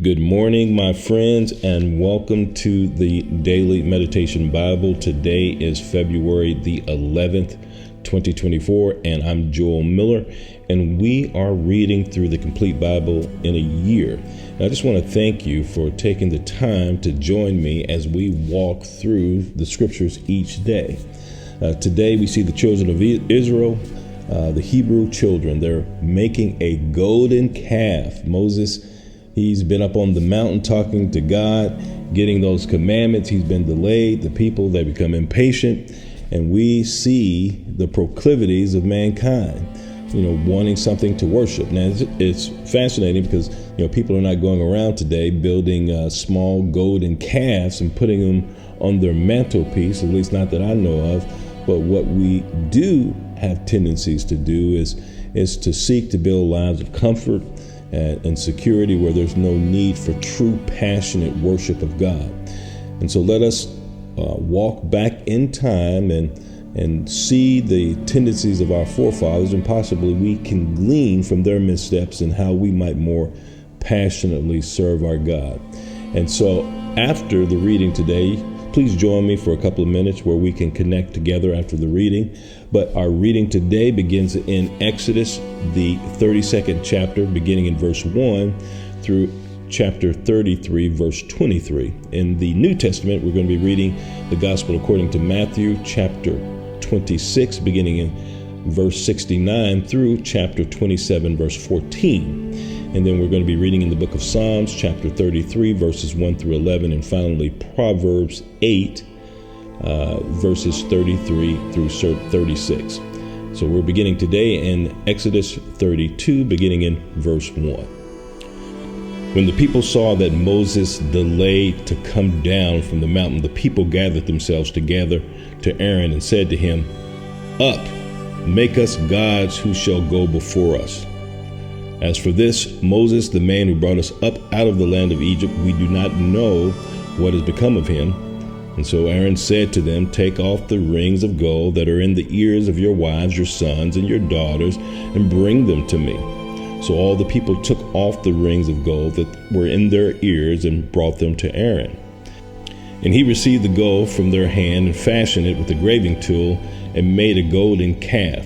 Good morning, my friends, and welcome to the Daily Meditation Bible. Today is February the 11th, 2024, and I'm Joel Miller, and we are reading through the complete Bible in a year. And I just want to thank you for taking the time to join me as we walk through the scriptures each day. Today we see the children of Israel, the Hebrew children. They're making a golden calf. Moses, he's been up on the mountain talking to God, getting those commandments. He's been delayed. The people, they become impatient. And we see the proclivities of mankind, wanting something to worship. Now, it's fascinating because, people are not going around today building small golden calves and putting them on their mantelpiece, at least not that I know of. But what we do have tendencies to do is to seek to build lives of comfort and security where there's no need for true passionate worship of God. And so let us walk back in time and see the tendencies of our forefathers, and possibly we can glean from their missteps and how we might more passionately serve our God. And so after the reading today, please join me for a couple of minutes where we can connect together after the reading. But our reading today begins in Exodus, the 32nd chapter, beginning in verse 1 through chapter 33, verse 23. In the New Testament, we're going to be reading the Gospel according to Matthew, chapter 26, beginning in verse 69 through chapter 27, verse 14. And then we're going to be reading in the book of Psalms, chapter 33, verses 1 through 11, and finally Proverbs 8, verses 33 through 36. So we're beginning today in Exodus 32, beginning in verse 1. When the people saw that Moses delayed to come down from the mountain, the people gathered themselves together to Aaron and said to him, "Up, make us gods who shall go before us. As for this Moses, the man who brought us up out of the land of Egypt, we do not know what has become of him." And so Aaron said to them, "Take off the rings of gold that are in the ears of your wives, your sons, and your daughters, and bring them to me." So all the people took off the rings of gold that were in their ears and brought them to Aaron. And he received the gold from their hand and fashioned it with a graving tool and made a golden calf.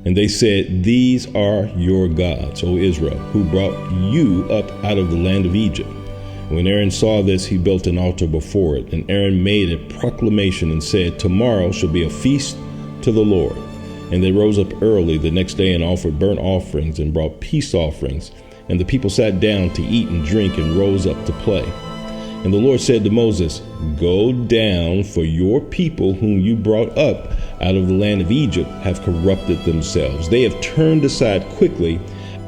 And they said, "These are your gods, O Israel, who brought you up out of the land of Egypt." When Aaron saw this, he built an altar before it. And Aaron made a proclamation and said, "Tomorrow shall be a feast to the Lord." And they rose up early the next day and offered burnt offerings and brought peace offerings. And the people sat down to eat and drink and rose up to play. And the Lord said to Moses, "Go down, for your people whom you brought up out of the land of Egypt have corrupted themselves. They have turned aside quickly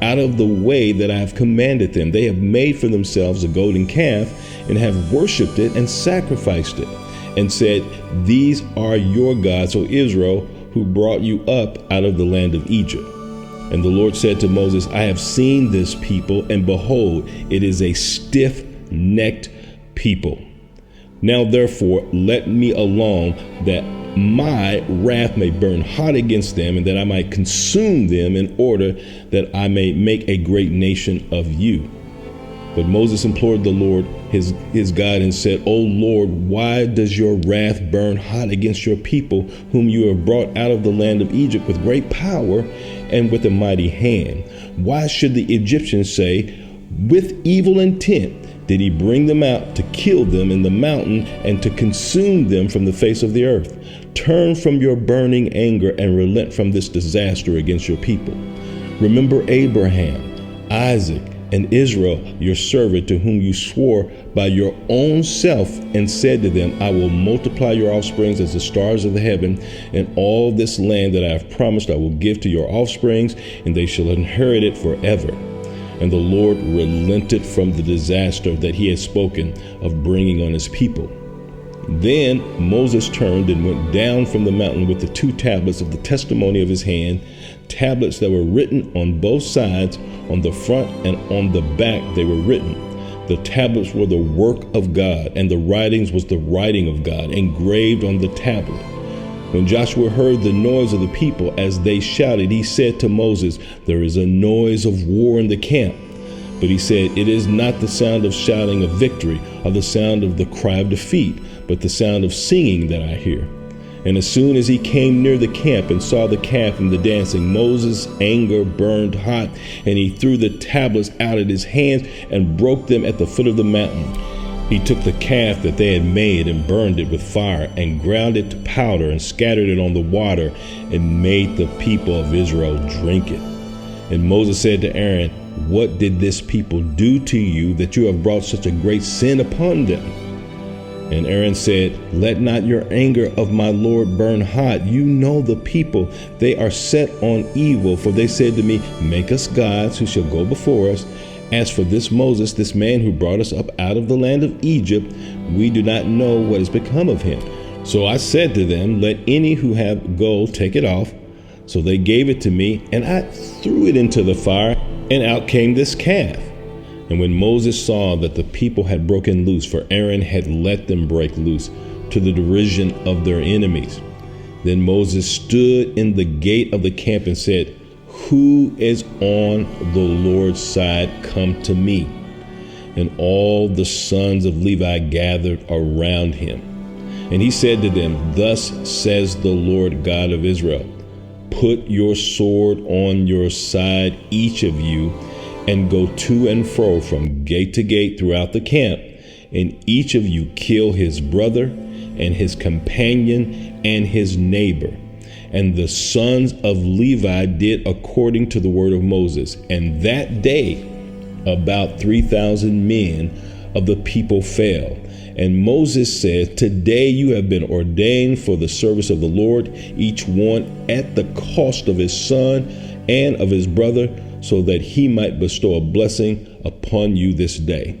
out of the way that I have commanded them. They have made for themselves a golden calf and have worshipped it and sacrificed it, and said, 'These are your gods, O Israel, who brought you up out of the land of Egypt.' And the Lord said to Moses, 'I have seen this people, and behold, it is a stiff-necked people. Now therefore let me alone, that my wrath may burn hot against them, and that I might consume them, in order that I may make a great nation of you.' But Moses implored the Lord his God and said, 'O Lord, why does your wrath burn hot against your people, whom you have brought out of the land of Egypt with great power and with a mighty hand? Why should the Egyptians say, with evil intent did he bring them out to kill them in the mountain and to consume them from the face of the earth? Turn from your burning anger and relent from this disaster against your people. Remember Abraham, Isaac, and Israel, your servant, to whom you swore by your own self and said to them, I will multiply your offsprings as the stars of the heaven, and all this land that I have promised I will give to your offsprings, and they shall inherit it forever. And the Lord relented from the disaster that he had spoken of bringing on his people. Then Moses turned and went down from the mountain with the 2 tablets of the testimony of his hand, tablets that were written on both sides, on the front and on the back they were written. The tablets were the work of God, and the writings was the writing of God, engraved on the tablet. When Joshua heard the noise of the people as they shouted, he said to Moses, "There is a noise of war in the camp." But he said, "It is not the sound of shouting of victory or the sound of the cry of defeat, but the sound of singing that I hear." And as soon as he came near the camp and saw the calf and the dancing, Moses' anger burned hot, and he threw the tablets out of his hands and broke them at the foot of the mountain. He took the calf that they had made and burned it with fire and ground it to powder and scattered it on the water and made the people of Israel drink it. And Moses said to Aaron, "What did this people do to you that you have brought such a great sin upon them?" And Aaron said, "Let not your anger of my Lord burn hot. You know the people, they are set on evil. For they said to me, 'Make us gods who shall go before us.' As for this Moses, this man who brought us up out of the land of Egypt, we do not know what has become of him. So I said to them, 'Let any who have gold take it off.' So they gave it to me, and I threw it into the fire, and out came this calf." And when Moses saw that the people had broken loose, for Aaron had let them break loose, to the derision of their enemies, then Moses stood in the gate of the camp and said, "Who is on the Lord's side, come to me." And all the sons of Levi gathered around him. And he said to them, "Thus says the Lord God of Israel, put your sword on your side, each of you, and go to and fro from gate to gate throughout the camp, and each of you kill his brother and his companion and his neighbor." And the sons of Levi did according to the word of Moses. And that day about 3,000 men of the people fell. And Moses said, "Today you have been ordained for the service of the Lord, each one at the cost of his son and of his brother, so that he might bestow a blessing upon you this day."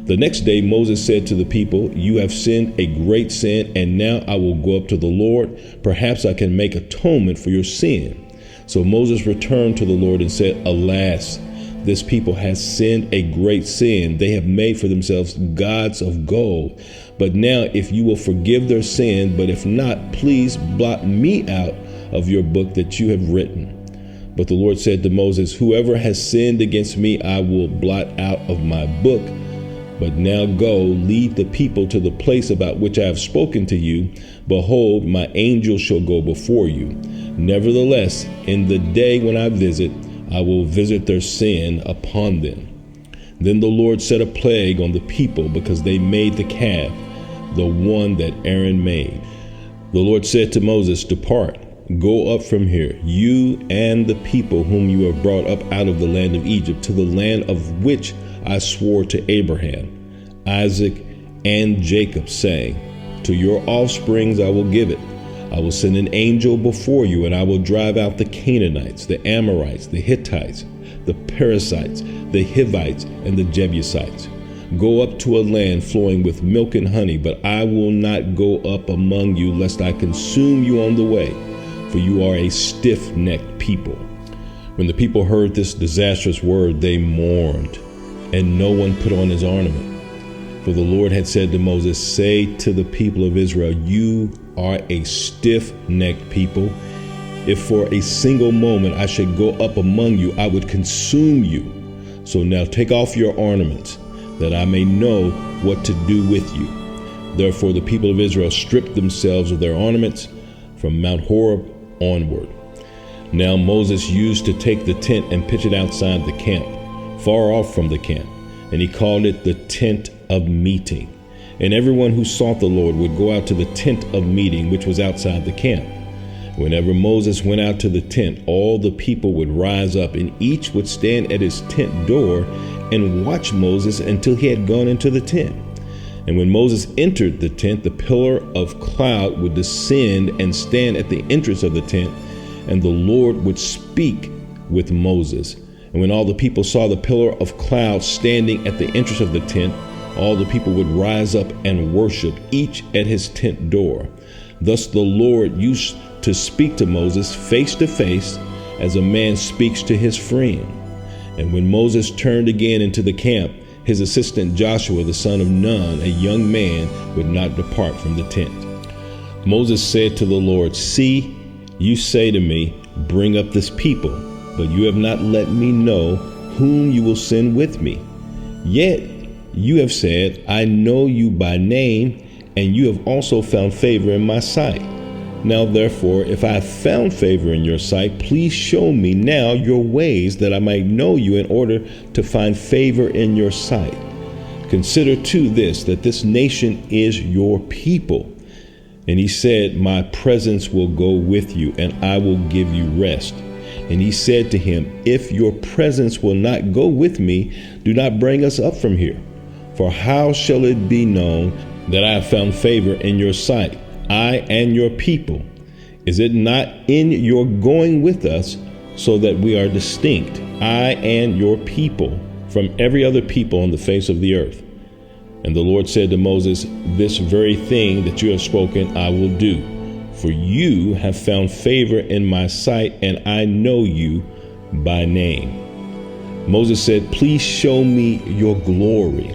The next day Moses said to the people, "You have sinned a great sin, and now I will go up to the Lord. Perhaps I can make atonement for your sin." So Moses returned to the Lord and said, "Alas, this people has sinned a great sin. They have made for themselves gods of gold. But now if you will forgive their sin, but if not, please blot me out of your book that you have written." But the Lord said to Moses, "Whoever has sinned against me, I will blot out of my book. But now go, lead the people to the place about which I have spoken to you. Behold, my angel shall go before you. Nevertheless, in the day when I visit, I will visit their sin upon them." Then the Lord set a plague on the people because they made the calf, the one that Aaron made. The Lord said to Moses, "Depart, go up from here, you and the people whom you have brought up out of the land of Egypt, to the land of which I swore to Abraham, Isaac, and Jacob, saying, 'To your offsprings I will give it. I will send an angel before you, and I will drive out the Canaanites, the Amorites, the Hittites, the Perizzites, the Hivites, and the Jebusites. Go up to a land flowing with milk and honey, but I will not go up among you, lest I consume you on the way, for you are a stiff-necked people.'" When the people heard this disastrous word, they mourned, and no one put on his ornament. For the Lord had said to Moses, "Say to the people of Israel, you are a stiff-necked people. If for a single moment I should go up among you, I would consume you. So now take off your ornaments, that I may know what to do with you." Therefore the people of Israel stripped themselves of their ornaments from Mount Horeb onward. Now Moses used to take the tent and pitch it outside the camp, far off from the camp, and he called it the tent of meeting. And everyone who sought the Lord would go out to the tent of meeting, which was outside the camp. Whenever Moses went out to the tent, all the people would rise up, and each would stand at his tent door and watch Moses until he had gone into the tent. And when Moses entered the tent, the pillar of cloud would descend and stand at the entrance of the tent, and the Lord would speak with Moses. And when all the people saw the pillar of cloud standing at the entrance of the tent, all the people would rise up and worship, each at his tent door. Thus the Lord used to speak to Moses face to face, as a man speaks to his friend. And when Moses turned again into the camp, his assistant Joshua, the son of Nun, a young man, would not depart from the tent. Moses said to the Lord, "See, you say to me, bring up this people, but you have not let me know whom you will send with me. Yet you have said, I know you by name, and you have also found favor in my sight. Now therefore, if I have found favor in your sight, please show me now your ways, that I might know you in order to find favor in your sight. Consider too this, that this nation is your people. And he said, my presence will go with you, and I will give you rest. And he said to him, if your presence will not go with me, do not bring us up from here. For how shall it be known that I have found favor in your sight, I and your people? Is it not in your going with us, so that we are distinct, I and your people, from every other people on the face of the earth? And the Lord said to Moses, this very thing that you have spoken I will do, for you have found favor in my sight, and I know you by name. Moses said, please show me your glory.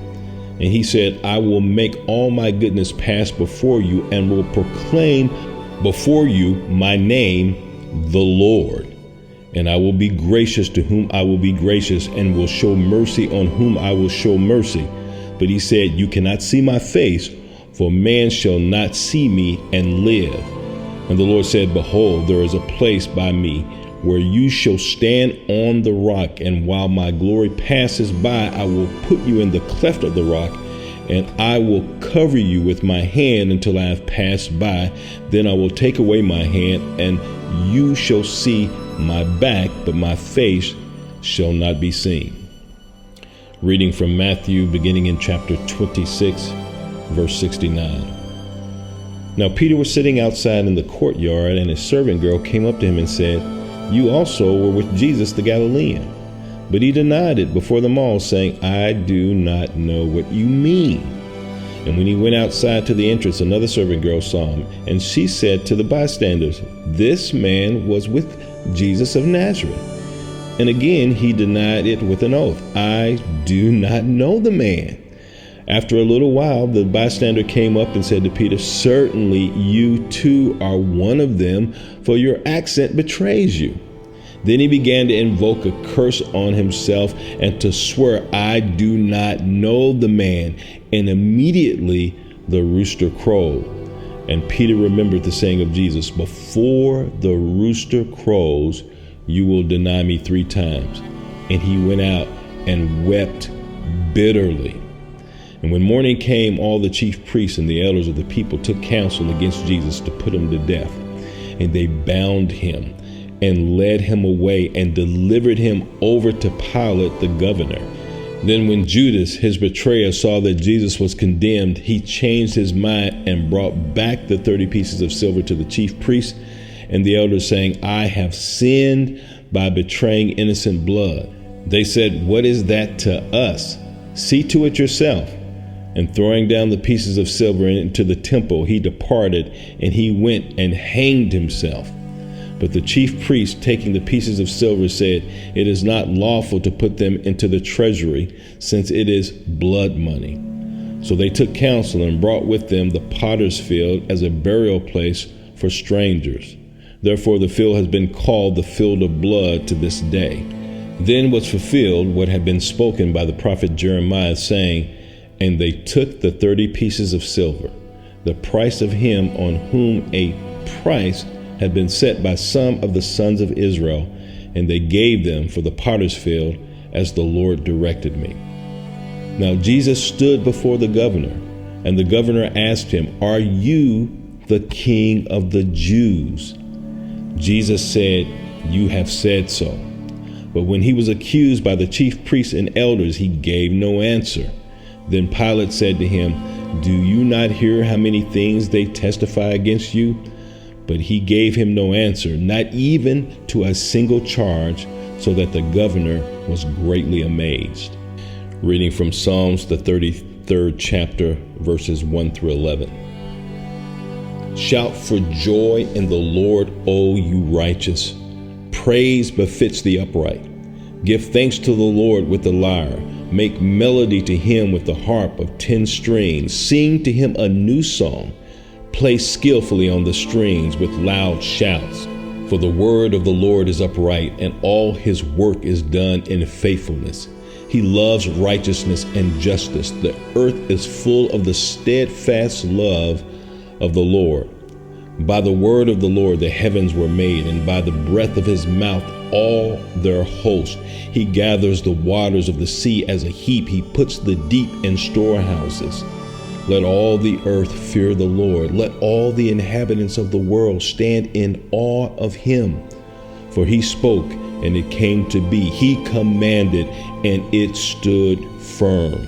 And he said, I will make all my goodness pass before you, and will proclaim before you my name, the Lord. And I will be gracious to whom I will be gracious, and will show mercy on whom I will show mercy. But he said, you cannot see my face, for man shall not see me and live. And the Lord said, behold, there is a place by me where you shall stand on the rock, and while my glory passes by, I will put you in the cleft of the rock, and I will cover you with my hand until I have passed by. Then I will take away my hand, and you shall see my back, but my face shall not be seen. Reading from Matthew, beginning in chapter 26, verse 69. Now Peter was sitting outside in the courtyard, and a servant girl came up to him and said, you also were with Jesus the Galilean. But he denied it before them all, saying, I do not know what you mean. And when he went outside to the entrance, another servant girl saw him, and she said to the bystanders, this man was with Jesus of Nazareth. And again he denied it with an oath, I do not know the man. After a little while, the bystander came up and said to Peter, certainly you too are one of them, for your accent betrays you. Then he began to invoke a curse on himself and to swear, I do not know the man. And immediately the rooster crowed. And Peter remembered the saying of Jesus, before the rooster crows, you will deny me 3 times. And he went out and wept bitterly. And when morning came, all the chief priests and the elders of the people took counsel against Jesus to put him to death. And they bound him and led him away and delivered him over to Pilate the governor. Then when Judas, his betrayer, saw that Jesus was condemned, he changed his mind and brought back the 30 pieces of silver to the chief priests and the elders, saying, I have sinned by betraying innocent blood. They said, what is that to us? See to it yourself. And throwing down the pieces of silver into the temple, he departed, and he went and hanged himself. But the chief priest, taking the pieces of silver, said, it is not lawful to put them into the treasury, since it is blood money. So they took counsel and brought with them the potter's field as a burial place for strangers. Therefore the field has been called the field of blood to this day. Then was fulfilled what had been spoken by the prophet Jeremiah, saying, and they took the 30 pieces of silver, the price of him on whom a price had been set by some of the sons of Israel, and they gave them for the potter's field as the Lord directed me. Now Jesus stood before the governor, and the governor asked him, are you the king of the Jews? Jesus said, you have said so. But when he was accused by the chief priests and elders, he gave no answer. Then Pilate said to him, do you not hear how many things they testify against you? But he gave him no answer, not even to a single charge, so that the governor was greatly amazed. Reading from Psalms, the 33rd chapter, verses 1 through 11. Shout for joy in the Lord, O you righteous. Praise befits the upright. Give thanks to the Lord with the lyre. Make melody to him with the harp of 10 strings. Sing to him a new song. Play skillfully on the strings with loud shouts. For the word of the Lord is upright, and all his work is done in faithfulness. He loves righteousness and justice. The earth is full of the steadfast love of the Lord. By the word of the Lord the heavens were made, and by the breath of his mouth all their host. He gathers the waters of the sea as a heap. He puts the deep in storehouses. Let all the earth fear the Lord. Let all the inhabitants of the world stand in awe of him. For he spoke, and it came to be. He commanded, and it stood firm.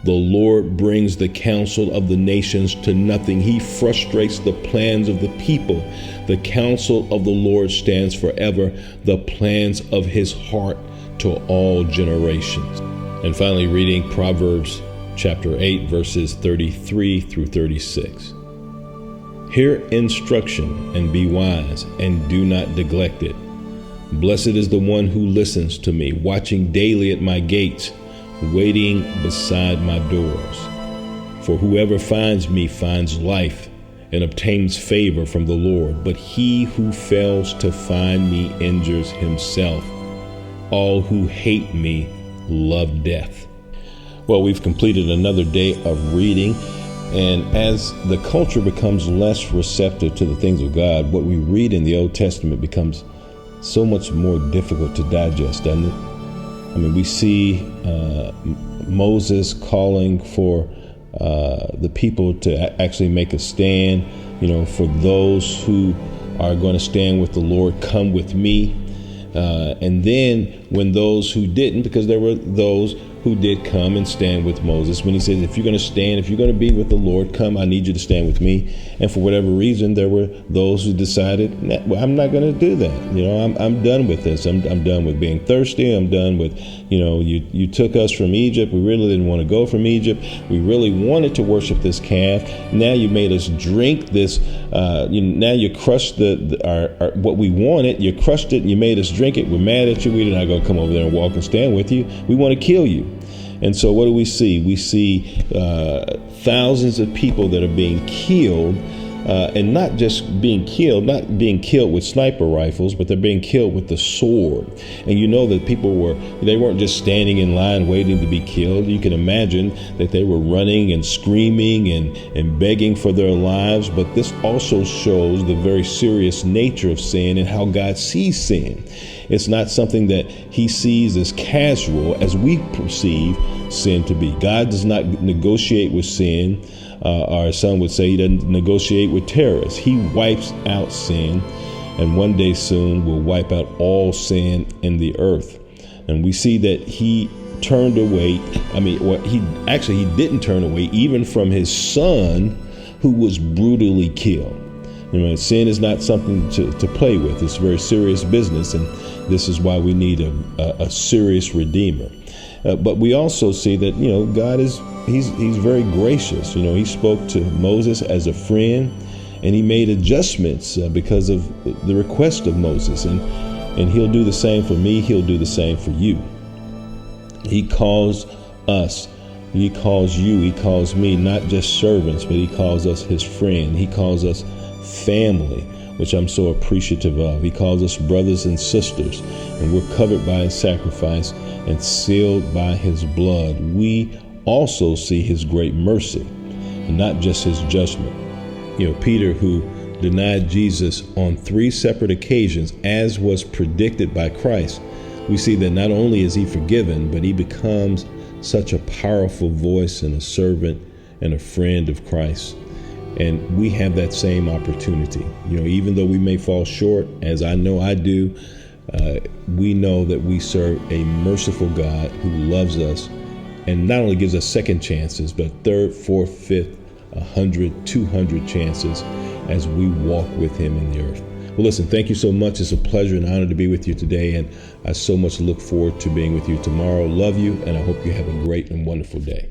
The Lord brings the counsel of the nations to nothing. He frustrates the plans of the people. The counsel of the Lord stands forever, the plans of his heart to all generations. And finally, reading Proverbs chapter 8, verses 33 through 36. Hear instruction and be wise, and do not neglect it. Blessed is the one who listens to me, watching daily at my gates, waiting beside my doors. For whoever finds me finds life and obtains favor from the Lord. But he who fails to find me injures himself. All who hate me love death. Well, we've completed another day of reading. And as the culture becomes less receptive to the things of God, what we read in the Old Testament becomes so much more difficult to digest, doesn't it? I mean, we see Moses calling for the people to actually make a stand, for those who are going to stand with the Lord, come with me. And then when those who didn't, because there were those who did come and stand with Moses, when he says, if you're going to stand, if you're going to be with the Lord, come, I need you to stand with me. And for whatever reason, there were those who decided, I'm not going to do that. I'm done with this. I'm done with being thirsty. I'm done with, you took us from Egypt. We really didn't want to go from Egypt. We really wanted to worship this calf. Now you made us drink this. Now you crushed our what we wanted. You crushed it and you made us drink it. We're mad at you. We're not going to come over there and walk and stand with you. We want to kill you. And so what do we see? We see thousands of people that are being killed, and not just being killed, not being killed with sniper rifles, but they're being killed with the sword. And that people they weren't just standing in line waiting to be killed. You can imagine that they were running and screaming and begging for their lives. But this also shows the very serious nature of sin and how God sees sin. It's not something that he sees as casual as we perceive sin to be. God does not negotiate with sin. Or some would say he doesn't negotiate with terrorists. He wipes out sin, and one day soon will wipe out all sin in the earth. And we see that he turned away. He didn't turn away even from his son, who was brutally killed. Sin is not something to play with. It's very serious business, and this is why we need a serious redeemer. But we also see that God he's very gracious. He spoke to Moses as a friend, and he made adjustments because of the request of Moses, and he'll do the same for me. He'll do the same for you. He calls us. He calls you. He calls me not just servants, but he calls us his friend. He calls us family, which I'm so appreciative of. He calls us brothers and sisters, and we're covered by his sacrifice and sealed by his blood. We also see his great mercy, and not just his judgment. Peter, who denied Jesus on 3 separate occasions, as was predicted by Christ, we see that not only is he forgiven, but he becomes such a powerful voice and a servant and a friend of Christ. And we have that same opportunity. Even though we may fall short, as I know I do, we know that we serve a merciful God who loves us and not only gives us second chances, but third, fourth, fifth, 100, 200 chances as we walk with him in the earth. Well, listen, thank you so much. It's a pleasure and honor to be with you today, and I so much look forward to being with you tomorrow. Love you, and I hope you have a great and wonderful day.